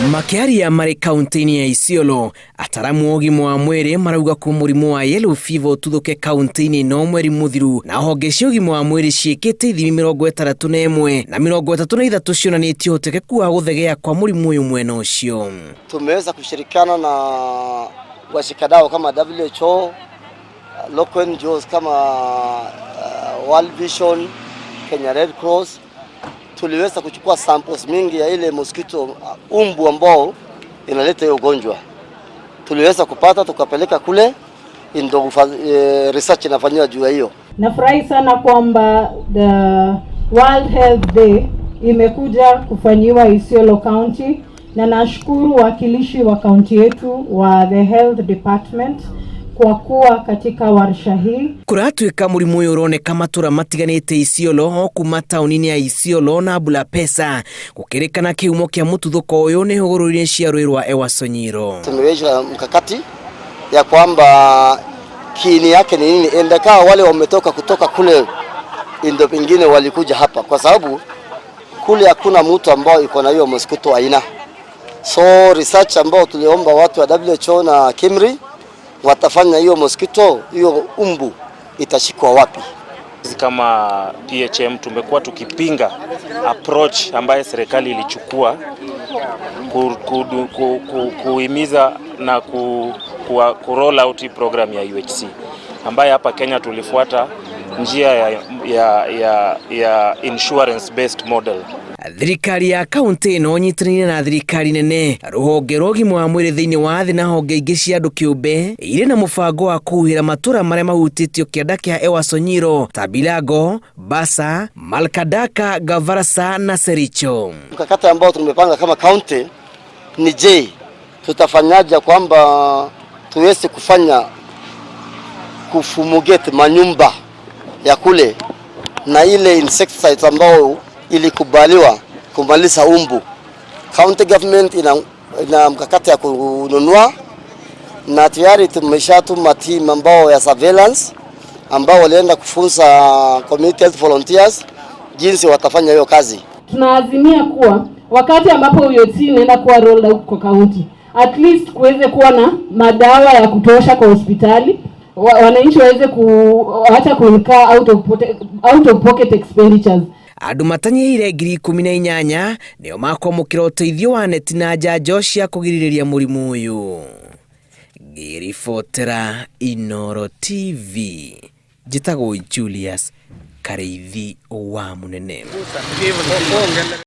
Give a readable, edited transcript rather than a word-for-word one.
Makiaria mari kaunti-ini ya Isiolo, ataramu ogima wa mwiri marauga ko mũrimũ wa yellow fever ũtuthũke kaunti-ini no mweri muthiru, na honge cia ũgima wa mwiri ciĩkĩte ithimi 61 na 33 cionanĩtie ũhotekeku wa gũthegea kwa mũrimũ ũyũ mwena ũcio. Tumeweza kushirikiana na washikadau kama WHO, local NGOs kama World Vision, Kenya Red Cross. Tuliweza kuchukua samples mingi ya ile mosquito umbu ambao inaleta hiyo ugonjwa. Tuliweza kupata tukapeleka kule, ndio research inafanywa juu ya hiyo. Nafurahi sana kwamba the World Health Day imekuja kufanyiwa Isiolo County, na nashukuru wakilishi wa county yetu wa the Health Department kwa kuwa katika warsha hii. Kuratuika mũrimũ ũyũ ũroneka matura matiganĩte Isiolo, kuma taũni-inĩ ya Isiolo na Bulapesa, gũkĩrĩkana kĩhumo kĩa mũtuthũko ũyũ nĩ hũgũrũrũ-inĩ cia rũĩ rwa Ewasonyiro. Tumeweka mkakati ya kwamba kiini yake ni nini, endeka wale wametoka kutoka kule ndio pengine walikuja hapa, kwa sababu kule hakuna mtu ambao iko na hiyo mosquito aina. So research ambao tuliomba watu wa WHO na KIMRI watafanya hiyo mosquito, hiyo umbu itashikwa wapi. Kama PHM tumekuwa tukipinga approach ambaye serikali ilichukua kuhimiza na ku roll out program ya UHC, ambaye hapa Kenya tulifuata njia ya insurance based model. Thirikari ya kaunti no nyitanĩire na thirikari nene, rũhonge rwa ũgima wa mwĩrĩ thĩinĩ wa thĩ na honge ingĩ cia andũ kĩũmbe irĩ na mũbango wa kũhuhĩra matũra marĩa mahutĩtio kĩanda kĩa Ewasonyiro ta Bilago, Basa, Malkadaka, Gavarasa na Sericho. Mkakati ambao tumepanga kama kaunti ni je, tutafanyaje kwamba tuweze kufumugate manyumba ya kule na ile insecticides ambao ilikubaliwa kumaliza umbu. County government ina mkakati ya kununua, na tayari tumeshatuma team ambao ya surveillance ambao walienda kufunza community health volunteers jinsi watafanya hiyo kazi. Tunaazimia kuwa wakati ambapo UHC inaenda kuwa rolled out kwa county, at least kuweze kuwa na madawa ya kutosha kwa hospitali, wananchi waweze kuacha kuinka out of pocket expenditures. Andũ matanyĩire 18,000 nĩo makwamũkĩra ũteithio wa neti na njanjo cia kũgirĩrĩria mũrimũ ũyũ. Ngĩribotera Inooro TV, njĩtagwo Julius Kareithi wa Mũnene.